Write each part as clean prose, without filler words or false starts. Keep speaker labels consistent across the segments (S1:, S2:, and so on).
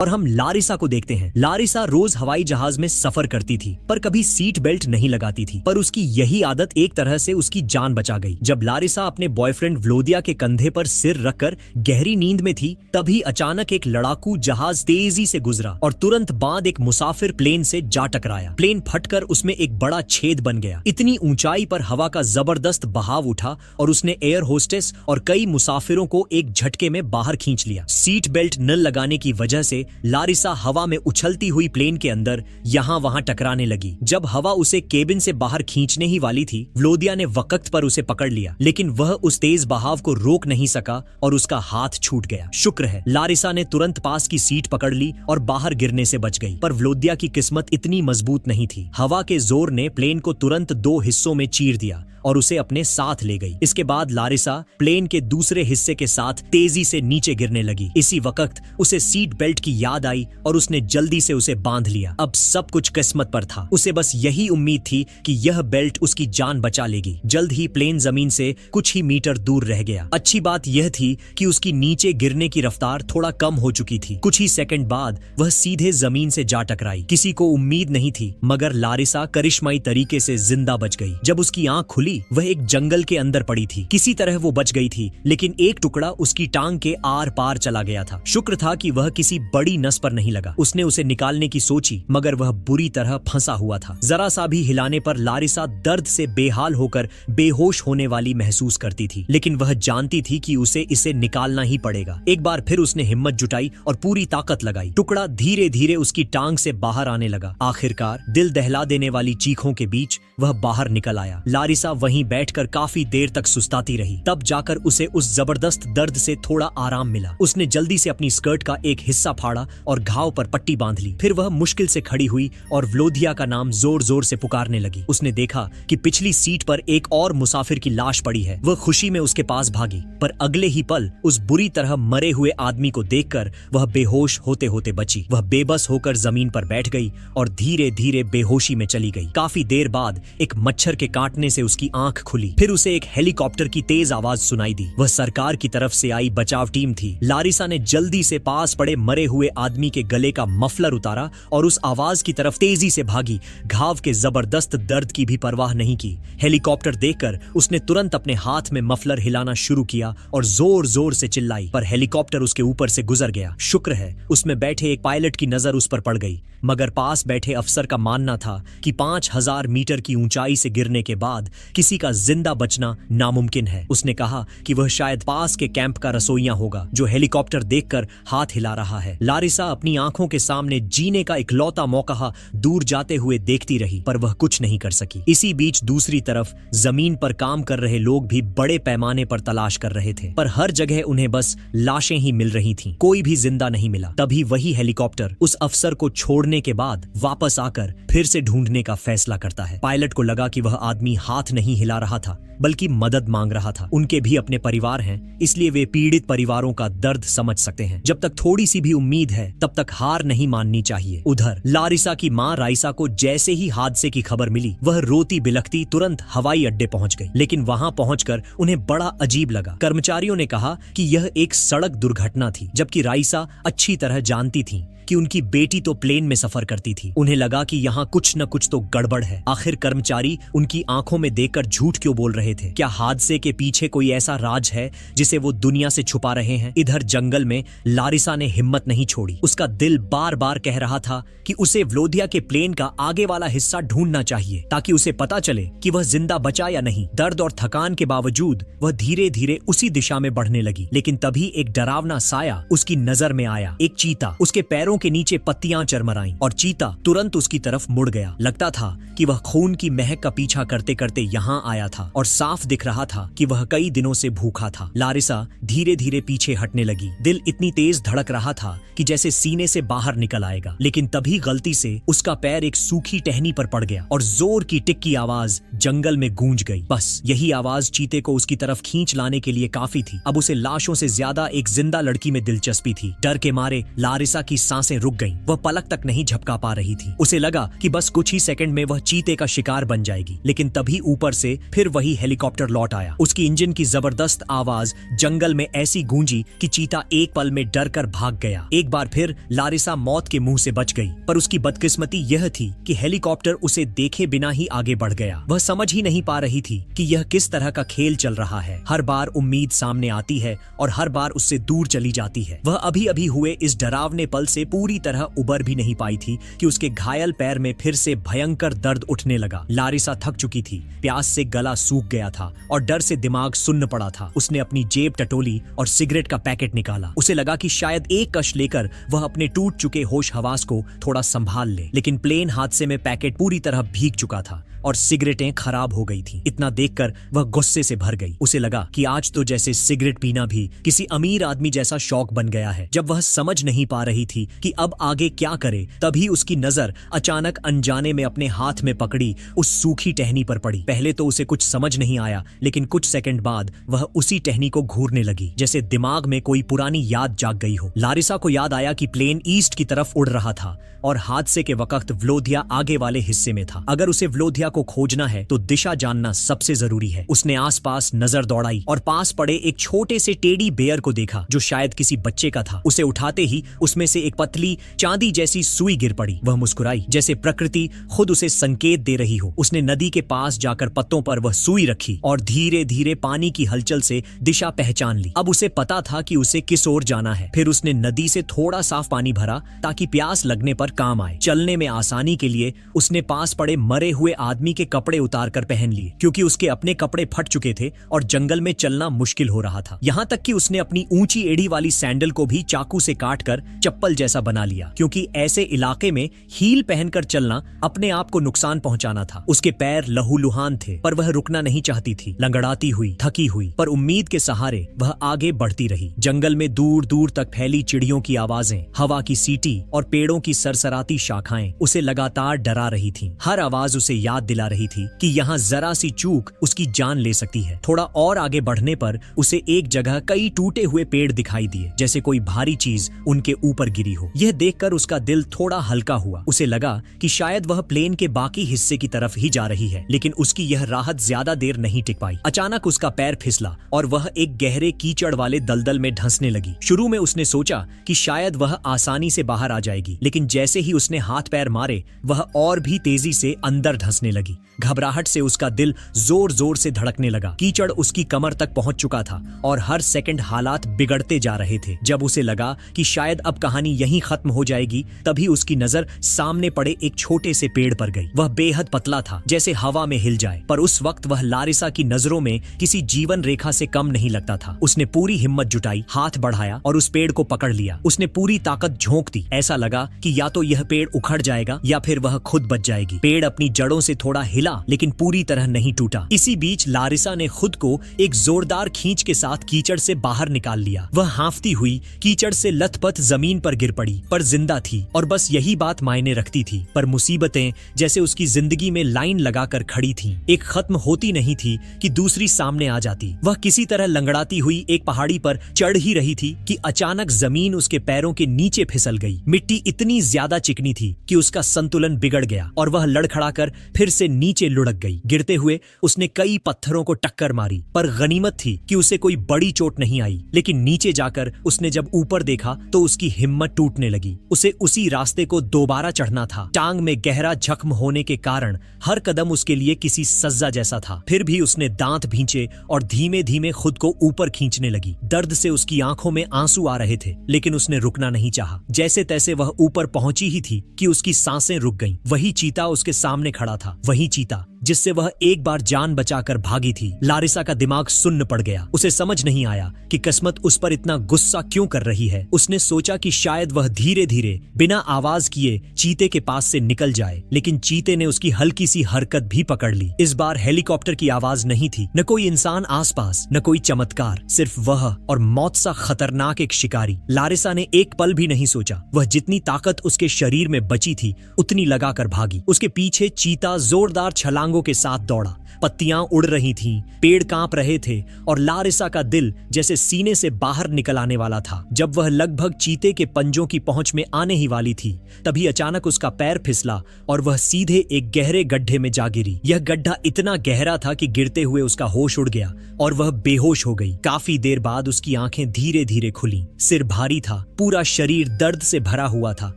S1: और हम लारिसा को देखते हैं। लारिसा रोज हवाई जहाज में सफर करती थी पर कभी सीट बेल्ट नहीं लगाती थी, पर उसकी यही आदत एक तरह से उसकी जान बचा गई। जब लारिसा अपने बॉयफ्रेंड व्लोदिया के कंधे पर सिर रखकर गहरी नींद में थी, तभी अचानक एक लड़ाकू जहाज तेजी से गुजरा और तुरंत बाद एक मुसाफिर प्लेन से जा टकराया। प्लेन फटकर उसमें एक बड़ा छेद बन गया। इतनी ऊंचाई पर हवा का जबरदस्त बहाव उठा और उसने एयर होस्टेस और कई मुसाफिरों को एक झटके में बाहर खींच लिया। सीट बेल्ट न लगाने की वजह से लारिसा हवा में उछलती हुई प्लेन के अंदर यहाँ वहां टकराने लगी। जब हवा उसे केबिन से बाहर खींचने ही वाली थी, व्लोदिया ने वक्त पर उसे पकड़ लिया, लेकिन वह उस तेज बहाव को रोक नहीं सका और उसका हाथ छूट गया। शुक्र है लारिसा ने तुरंत पास की सीट पकड़ ली और बाहर गिरने से बच गई। पर व्लोदिया की किस्मत इतनी मजबूत नहीं थी। हवा के जोर ने प्लेन को तुरंत 2 हिस्सों में चीर दिया और उसे अपने साथ ले गई। इसके बाद लारिसा प्लेन के दूसरे हिस्से के साथ तेजी से नीचे गिरने लगी। इसी वक्त उसे सीट बेल्ट की याद आई और उसने जल्दी से उसे बांध लिया। अब सब कुछ किस्मत पर था। उसे बस यही उम्मीद थी कि यह बेल्ट उसकी जान बचा लेगी। जल्द ही प्लेन जमीन से कुछ ही मीटर दूर रह गया। अच्छी बात यह थी कि उसकी नीचे गिरने की रफ्तार थोड़ा कम हो चुकी थी। कुछ ही सेकंड बाद वह सीधे जमीन से जा टकराई। किसी को उम्मीद नहीं थी, मगर लारिसा करिश्माई तरीके से जिंदा बच गई। जब उसकी आंख खुली, वह एक जंगल के अंदर पड़ी थी। किसी तरह वो बच गई थी, लेकिन एक टुकड़ा उसकी टांग के आर पार चला गया था। शुक्र था कि वह किसी बड़ी नस पर नहीं लगा। उसने उसे निकालने की सोची, मगर वह बुरी तरह फंसा हुआ था। जरा सा भी हिलाने पर लारिसा दर्द से बेहाल होकर बेहोश होने वाली महसूस करती थी, लेकिन वह जानती थी कि उसे इसे निकालना ही पड़ेगा। एक बार फिर उसने हिम्मत जुटाई और पूरी ताकत लगाई। टुकड़ा धीरे धीरे उसकी टांग से बाहर आने लगा। आखिरकार दिल दहला देने वाली चीखों के बीच वह बाहर निकल आया। लारिसा वहीं बैठकर काफी देर तक सुस्ताती रही। तब जाकर उसे उस जबरदस्त दर्द से थोड़ा आराम मिला। उसने जल्दी से अपनी स्कर्ट का एक हिस्सा फाड़ा और घाव पर पट्टी बांध ली। फिर वह मुश्किल से खड़ी हुई और व्लोदिया का नाम जोर जोर से पुकारने लगी। उसने देखा कि पिछली सीट पर एक और मुसाफिर की लाश पड़ी है। वह खुशी में उसके पास भागी, पर अगले ही पल उस बुरी तरह मरे हुए आदमी को देखकर वह बेहोश होते होते बची। वह बेबस होकर जमीन पर बैठ गई और धीरे धीरे बेहोशी में चली गई। काफी देर बाद एक मच्छर के काटने से उसकी आंख खुली। फिर उसे एक हेलीकॉप्टर की तेज आवाज सुनाई दी। वह सरकार की तरफ से आई बचाव टीम थी। लारिसा ने जल्दी से पास पड़े मरे हुए आदमी के गले का मफलर उतारा और उस आवाज की तरफ तेजी से भागी। घाव के जबरदस्त दर्द की भी परवाह नहीं की। हेलीकॉप्टर देखकर उसने तुरंत अपने हाथ में मफलर हिलाना शुरू किया और जोर जोर से चिल्लाई, पर हेलीकॉप्टर उसके ऊपर से गुजर गया। शुक्र है उसमें बैठे एक पायलट की नजर उस पर पड़ गई, मगर पास बैठे अफसर का मानना था कि 5000 मीटर की ऊंचाई से गिरने के बाद किसी का जिंदा बचना नामुमकिन है। उसने कहा कि वह शायद पास के कैंप का रसोइया होगा, जो हेलीकॉप्टर देखकर हाथ हिला रहा है। लारिसा अपनी आंखों के सामने जीने का इकलौता मौका दूर जाते हुए देखती रही, पर वह कुछ नहीं कर सकी। इसी बीच दूसरी तरफ जमीन पर काम कर रहे लोग भी बड़े पैमाने पर तलाश कर रहे थे, पर हर जगह उन्हें बस लाशें ही मिल रही थीं। कोई भी जिंदा नहीं मिला। तभी वही हेलीकॉप्टर उस अफसर को छोड़ने के बाद वापस आकर फिर से ढूंढने का फैसला करता है। पायलट को लगा कि वह आदमी हाथ नहीं हिला रहा था, बल्कि मदद मांग रहा था। उनके भी अपने परिवार हैं, इसलिए वे पीड़ित परिवारों का दर्द समझ सकते हैं। जब तक थोड़ी सी भी उम्मीद है, तब तक हार नहीं माननी चाहिए। उधर लारिसा की मां राइसा को जैसे ही हादसे की खबर मिली, वह रोती बिलखती तुरंत हवाई अड्डे पहुंच गई। लेकिन वहां पहुंचकर उन्हें बड़ा अजीब लगा। कर्मचारियों ने कहा कि यह एक सड़क दुर्घटना थी, जबकि राइसा अच्छी तरह जानती थी कि उनकी बेटी तो प्लेन में सफर करती थी। उन्हें लगा कि यहाँ कुछ न कुछ तो गड़बड़ है। आखिर कर्मचारी उनकी आंखों में देखकर झूठ क्यों बोल रहे थे? क्या हादसे के पीछे कोई ऐसा राज है जिसे वो दुनिया से छुपा रहे हैं? इधर जंगल में लारिसा ने हिम्मत नहीं छोड़ी। उसका दिल बार बार कह रहा था कि उसे व्लोदिया के प्लेन का आगे वाला हिस्सा ढूंढना चाहिए, ताकि उसे पता चले कि वह जिंदा बचा या नहीं। दर्द और थकान के बावजूद वह धीरे धीरे उसी दिशा में बढ़ने लगी। लेकिन तभी एक डरावना साया उसकी नजर में आया। एक चीता। उसके पैरों के नीचे पत्तियां चरमराईं और चीता तुरंत उसकी तरफ मुड़ गया। लगता था कि वह खून की महक का पीछा करते करते यहाँ आया था और साफ दिख रहा था कि वह कई दिनों से भूखा था। लारिसा धीरे धीरे पीछे हटने लगी। दिल इतनी तेज धड़क रहा था कि जैसे सीने से बाहर निकल आएगा। लेकिन तभी गलती से उसका पैर एक सूखी टहनी पर पड़ गया और जोर की टिक की आवाज जंगल में गूंज गई। बस यही आवाज चीते को उसकी तरफ खींच लाने के लिए काफी थी। अब उसे लाशों से ज्यादा एक जिंदा लड़की में दिलचस्पी थी। डर के मारे लारिसा की सांसें सांसें रुक गईं। वह पलक तक नहीं झपका पा रही थी। उसे लगा कि बस कुछ ही सेकंड में वह चीते का शिकार बन जाएगी, लेकिन तभी ऊपर से फिर वही हेलीकॉप्टर लौट आया। उसकी इंजन की जबरदस्त आवाज जंगल में ऐसी गूंजी कि चीता एक पल में डर कर भाग गया। एक बार फिर लारिसा मौत के मुंह से बच गई, पर उसकी बदकिस्मती यह थी कि हेलीकॉप्टर उसे देखे बिना ही आगे बढ़ गया। वह समझ ही नहीं पा रही थी कि यह किस तरह का खेल चल रहा है। हर बार उम्मीद सामने आती है और हर बार उससे दूर चली जाती है। वह अभी अभी हुए इस डरावने पल से पूरी तरह उबर भी नहीं पाई थी कि उसके घायल पैर में फिर से भयंकर दर्द उठने लगा। लारिसा थक चुकी थी, प्यास से गला सूख गया था और डर से दिमाग सुन्न पड़ा था। उसने अपनी जेब टटोली और सिगरेट का पैकेट निकाला। उसे लगा कि शायद एक कश लेकर वह अपने टूट चुके होश हवास को थोड़ा संभाल ले, लेकिन प्लेन हादसे में पैकेट पूरी तरह भीग चुका था और सिगरेटें खराब हो गई थी। इतना देखकर वह गुस्से से भर गई। उसे लगा कि आज तो जैसे सिगरेट पीना भी किसी अमीर आदमी जैसा शौक बन गया है। जब वह समझ नहीं पा रही थी कि अब आगे क्या करे, तभी उसकी नजर अचानक अनजाने में अपने हाथ में पकड़ी उस सूखी टहनी पर पड़ी। पहले तो उसे कुछ समझ नहीं आया, लेकिन कुछ सेकंड बाद वह उसी टहनी को घूरने लगी, जैसे दिमाग में कोई पुरानी याद जाग गई हो। लारिसा को याद आया कि प्लेन ईस्ट की तरफ उड़ रहा था और हादसे के वक्त व्लोदिया आगे वाले हिस्से में था। अगर उसे व्लोदिया को खोजना है तो दिशा जानना सबसे जरूरी है। उसने आसपास नजर दौड़ाई और पास पड़े एक छोटे से टेडी बेयर को देखा जो शायद किसी बच्चे का था। उसे उठाते ही उसमें से एक पतली चांदी जैसी सुई गिर पड़ी। वह मुस्कुराई जैसे प्रकृति खुद उसे संकेत दे रही हो। उसने नदी के पास जाकर पत्तों पर वह सुई रखी और धीरे धीरे पानी की हलचल से दिशा पहचान ली। अब उसे पता था कि उसे किस ओर जाना है। फिर उसने नदी से थोड़ा साफ पानी भरा ताकि प्यास लगने पर काम आए। चलने में आसानी के लिए उसने पास पड़े मरे हुए आदमी के कपड़े उतार कर पहन लिए, क्योंकि उसके अपने कपड़े फट चुके थे और जंगल में चलना मुश्किल हो रहा था। यहाँ तक कि उसने अपनी ऊंची एड़ी वाली सैंडल को भी चाकू से काटकर चप्पल जैसा बना लिया, क्योंकि ऐसे इलाके में हील पहनकर चलना अपने आप को नुकसान पहुंचाना था। उसके पैर लहूलुहान थे, पर वह रुकना नहीं चाहती थी। लंगड़ाती हुई, थकी हुई, पर उम्मीद के सहारे वह आगे बढ़ती रही। जंगल में दूर दूर तक फैली चिड़ियों की आवाजें, हवा की सीटी और पेड़ों की सरसराती शाखाएं उसे लगातार डरा रही थीं। हर आवाज उसे याद दिला रही थी कि यहाँ जरा सी चूक उसकी जान ले सकती है। थोड़ा और आगे बढ़ने पर उसे एक जगह कई टूटे हुए पेड़ दिखाई दिए, जैसे कोई भारी चीज उनके ऊपर गिरी हो। यह देखकर उसका दिल थोड़ा हल्का हुआ। उसे लगा कि शायद वह प्लेन के बाकी हिस्से की तरफ ही जा रही है, लेकिन उसकी यह राहत ज्यादा देर नहीं टिक पाई। अचानक उसका पैर फिसला और वह एक गहरे कीचड़ वाले दलदल में धंसने लगी। शुरू में उसने सोचा कि शायद वह आसानी से बाहर आ जाएगी, लेकिन जैसे ही उसने हाथ पैर मारे वह और भी तेजी से अंदर धंसने लगी। घबराहट से उसका दिल जोर जोर से धड़कने लगा। कीचड़ उसकी कमर तक पहुंच चुका था और हर सेकंड हालात बिगड़ते जा रहे थे। जब उसे लगा कि शायद अब कहानी यहीं खत्म हो जाएगी, तभी उसकी नजर सामने पड़े एक छोटे से पेड़ पर गई। वह बेहद पतला था, जैसे हवा में हिल जाए, पर उस वक्त वह लारिसा की नजरों में किसी जीवन रेखा से कम नहीं लगता था। उसने पूरी हिम्मत जुटाई, हाथ बढ़ाया और उस पेड़ को पकड़ लिया। उसने पूरी ताकत झोंक दी। ऐसा लगा कि या तो यह पेड़ उखड़ जाएगा या फिर वह खुद बच जाएगी। पेड़ अपनी जड़ों से थोड़ा हिला, लेकिन पूरी तरह नहीं टूटा। इसी बीच लारिसा ने खुद को एक जोरदार खींच के साथ कीचड़ से बाहर निकाल लिया। वह हांफती हुई कीचड़ से लथपथ जमीन पर गिर पड़ी, पर जिंदा थी और बस यही बात मायने रखती थी। पर मुसीबतें जैसे उसकी जिंदगी में लाइन लगाकर खड़ी थीं। एक खत्म होती नहीं थी कि दूसरी सामने आ जाती। वह किसी तरह लंगड़ाती हुई एक पहाड़ी पर चढ़ ही रही थी कि अचानक जमीन उसके पैरों के नीचे फिसल गई। मिट्टी इतनी ज्यादा चिकनी थी कि उसका संतुलन बिगड़ गया और वह लड़खड़ाकर फिर से नीचे लुढ़क गई। गिरते हुए उसने कई पत्थरों को टक्कर मारी, पर गनीमत थी कि उसे कोई बड़ी चोट नहीं आई। लेकिन नीचे जाकर उसने जब ऊपर देखा तो उसकी हिम्मत टूटने लगी। उसे उसी रास्ते को दोबारा चढ़ना था। टांग में गहरा जख्म होने के कारण हर कदम उसके लिए किसी सज्जा जैसा था। फिर भी उसने दांत भींचे और धीमे धीमे खुद को ऊपर खींचने लगी। दर्द से उसकी आंखों में आंसू आ रहे थे, लेकिन उसने रुकना नहीं चाहा। जैसे तैसे वह ऊपर पहुंची ही थी कि उसकी सांसें रुक गईं। वही चीता उसके सामने खड़ा था, वही चीता जिससे वह एक बार जान बचाकर भागी थी। लारिसा का दिमाग सुन्न पड़ गया। उसे समझ नहीं आया कि किस्मत उस पर इतना गुस्सा क्यों कर रही है। उसने सोचा कि शायद वह धीरे धीरे बिना आवाज किए चीते के पास से निकल जाए, लेकिन चीते ने उसकी हल्की सी हरकत भी पकड़ ली। इस बार हेलीकॉप्टर की आवाज नहीं थी, न कोई इंसान आसपास, न कोई चमत्कार, सिर्फ वह और मौत सा खतरनाक एक शिकारी। लारिसा ने एक पल भी नहीं सोचा। वह जितनी ताकत उसके शरीर में बची थी उतनी लगाकर भागी। उसके पीछे चीता जोरदार छलांग टांगों के साथ दौड़ा। पत्तियां उड़ रही थीं, पेड़ कांप रहे थे और लारिसा का दिल जैसे सीने से बाहर निकल आने वाला था। जब वह लगभग चीते के पंजों की पहुंच में आने ही वाली थी, तभी अचानक उसका पैर फिसला और वह सीधे एक गहरे गड्ढे में जा गिरी। यह गड्ढा इतना गहरा था कि गिरते हुए उसका होश उड़ गया और वह बेहोश हो गई। काफी देर बाद उसकी आंखें धीरे धीरे खुली। सिर भारी था, पूरा शरीर दर्द से भरा हुआ था,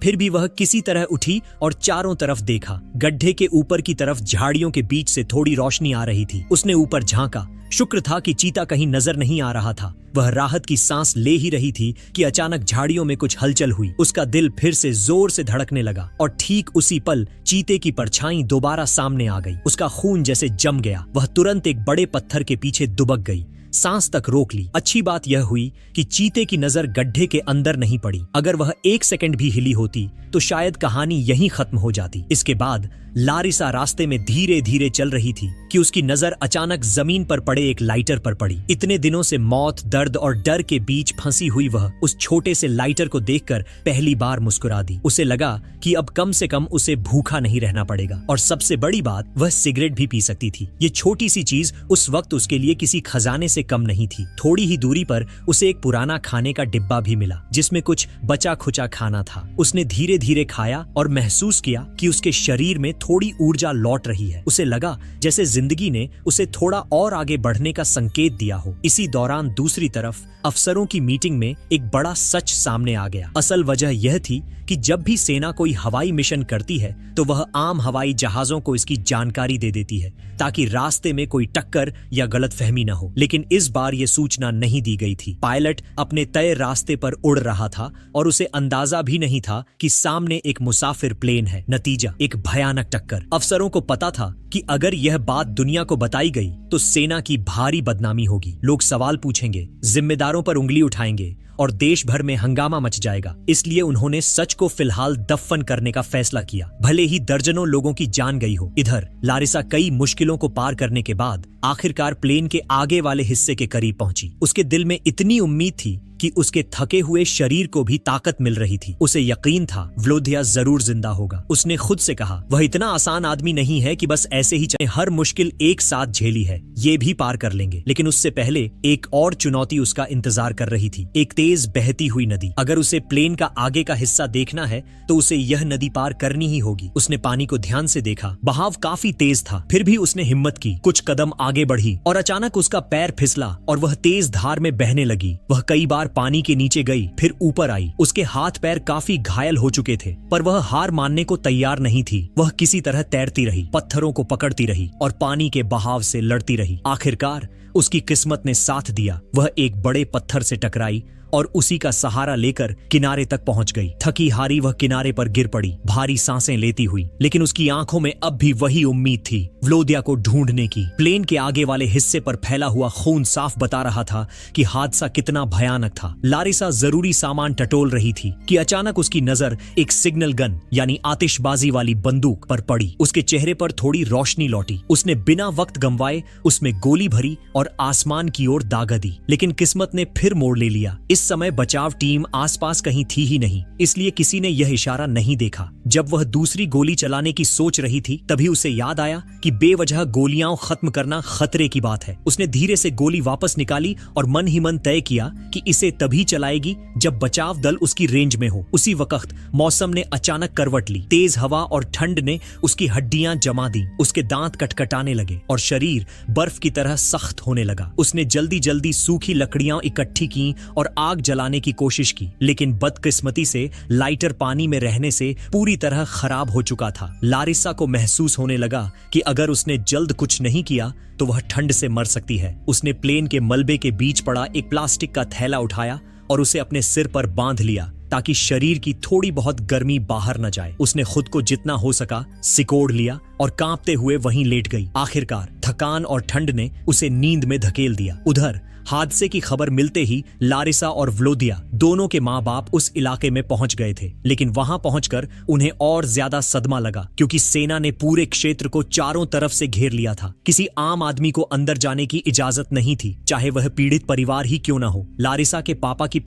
S1: फिर भी वह किसी तरह उठी और चारों तरफ देखा। गड्ढे के ऊपर की तरफ झाड़ियों के बीच से थोड़ी रोशनी आ रही थी। उसने ऊपर झांका। शुक्र था कि चीता कहीं नजर नहीं आ रहा था। वह राहत की सांस ले ही रही थी कि अचानक झाड़ियों में कुछ हलचल हुई। उसका दिल फिर से जोर से धड़कने लगा और ठीक उसी पल चीते की परछाई दोबारा सामने आ गई। उसका खून जैसे जम गया। वह तुरंत एक बड़े पत्थर के पीछे दुबक गई, सांस तक रोक ली। अच्छी बात यह हुई कि चीते की नजर गड्ढे के अंदर नहीं पड़ी। अगर वह एक सेकंड भी हिली होती तो शायद कहानी यहीं खत्म हो जाती। इसके बाद लारिसा रास्ते में धीरे धीरे चल रही थी कि उसकी नजर अचानक जमीन पर पड़े एक लाइटर पर पड़ी। इतने दिनों से मौत, दर्द और डर के बीच फंसी हुई वह उस छोटे से लाइटर को देखकर पहली बार मुस्कुरा दी। उसे लगा कि अब कम से कम उसे भूखा नहीं रहना पड़ेगा और सबसे बड़ी बात, वह सिगरेट भी पी सकती थी। ये छोटी सी चीज उस वक्त उसके लिए किसी खजाने से कम नहीं थी। थोड़ी ही दूरी पर उसे एक पुराना खाने का डिब्बा भी मिला जिसमें कुछ बचा खुचा खाना था। उसने धीरे धीरे खाया और महसूस किया कि उसके शरीर में थोड़ी ऊर्जा लौट रही है। उसे लगा जैसे जिंदगी ने उसे थोड़ा और आगे बढ़ने का संकेत दिया हो। इसी दौरान दूसरी तरफ अफसरों की मीटिंग में एक बड़ा सच सामने आ गया। असल वजह यह थी कि जब भी सेना कोई हवाई मिशन करती है तो वह आम हवाई जहाजों को इसकी जानकारी दे देती है ताकि रास्ते में कोई टक्कर या गलतफहमी न हो। लेकिन इस बार यह सूचना नहीं दी गई थी। पायलट अपने तय रास्ते पर उड़ रहा था और उसे अंदाजा भी नहीं था कि सामने एक मुसाफिर प्लेन है। नतीजा, एक भयानक टक्कर। अफसरों को पता था कि अगर यह बात दुनिया को बताई गई तो सेना की भारी बदनामी होगी। लोग सवाल पूछेंगे, जिम्मेदारों पर उंगली उठाएंगे और देश भर में हंगामा मच जाएगा। इसलिए उन्होंने सच को फिलहाल दफन करने का फैसला किया, भले ही दर्जनों लोगों की जान गई हो। इधर लारिसा कई मुश्किलों को पार करने के बाद आखिरकार प्लेन के आगे वाले हिस्से के करीब पहुंची। उसके दिल में इतनी उम्मीद थी कि उसके थके हुए शरीर को भी ताकत मिल रही थी। उसे यकीन था व्लोदिया जरूर जिंदा होगा। उसने खुद से कहा, वह इतना आसान आदमी नहीं है कि बस ऐसे ही चले। हर मुश्किल एक साथ झेली है, ये भी पार कर लेंगे। लेकिन उससे पहले एक और चुनौती उसका इंतजार कर रही थी, एक तेज बहती हुई नदी। अगर उसे प्लेन का आगे का हिस्सा देखना है तो उसे यह नदी पार करनी ही होगी। उसने पानी को ध्यान से देखा। बहाव काफी तेज था, फिर भी उसने हिम्मत की, कुछ कदम आगे बढ़ी और अचानक उसका पैर फिसला और वह तेज धार में बहने लगी। वह कई बार पानी के नीचे गई, फिर ऊपर आई। उसके हाथ पैर काफी घायल हो चुके थे, पर वह हार मानने को तैयार नहीं थी। वह किसी तरह तैरती रही, पत्थरों को पकड़ती रही और पानी के बहाव से लड़ती रही। आखिरकार उसकी किस्मत ने साथ दिया। वह एक बड़े पत्थर से टकराई और उसी का सहारा लेकर किनारे तक पहुंच गई। थकी हारी वह किनारे पर गिर पड़ी, भारी सांसें लेती हुई, लेकिन उसकी आंखों में अब भी वही उम्मीद थी, व्लोदिया को ढूंढने की। प्लेन के आगे वाले हिस्से पर फैला हुआ खून साफ बता रहा था कि हादसा कितना भयानक था। लारिसा जरूरी सामान टटोल रही थी कि अचानक उसकी नजर एक सिग्नल गन यानी आतिशबाजी वाली बंदूक पर पड़ी। उसके चेहरे पर थोड़ी रोशनी लौटी। उसने बिना वक्त गंवाए उसमें गोली भरी और आसमान की ओर दागा दी। लेकिन किस्मत ने फिर मोड़ ले लिया। इस समय बचाव टीम आसपास कहीं थी ही नहीं, इसलिए किसी ने यह इशारा नहीं देखा। जब वह दूसरी गोली चलाने की सोच रही थी तभी उसे याद आया कि बेवजह गोलियां खत्म करना खतरे की बात है। उसने धीरे से गोली वापस निकाली और मन ही मन तय किया कि इसे तभी चलाएगी जब बचाव दल उसकी रेंज में हो। उसी वक्त मौसम ने अचानक करवट ली। तेज हवा और ठंड ने उसकी हड्डियां जमा दी। उसके दांत कटकटाने लगे और शरीर बर्फ की तरह सख्त होने लगा। उसने जल्दी जल्दी सूखी लकड़ियां इकट्ठी की और आग जलाने की कोशिश की, लेकिन बदकिस्मती से लाइटर पानी में रहने से पूरी तरह खराब हो चुका था। लारिसा को महसूस होने लगा कि अगर उसने जल्द कुछ नहीं किया तो वह ठंड से मर सकती है। उसने प्लेन के मलबे के बीच पड़ा एक प्लास्टिक का थैला उठाया और उसे अपने सिर पर बांध लिया ताकि शरीर की थोड़ी बहुत गर्मी बाहर न जाए। उसने खुद को जितना हो सका सिकोड़ लिया और कांपते हुए वहीं लेट गई। आखिरकार थकान और ठंड ने उसे नींद में धकेल दिया। उधर हादसे की खबर मिलते ही लारिसा और व्लोदिया दोनों के माँ बाप उस इलाके में पहुंच गए थे, लेकिन वहां पहुंचकर उन्हें और ज्यादा सदमा लगा क्योंकि सेना ने पूरे क्षेत्र को चारों तरफ से घेर लिया था। किसी आम आदमी को अंदर जाने की इजाजत नहीं थी, चाहे वह पीड़ित परिवार ही क्यों न हो। लारिसा के पापा की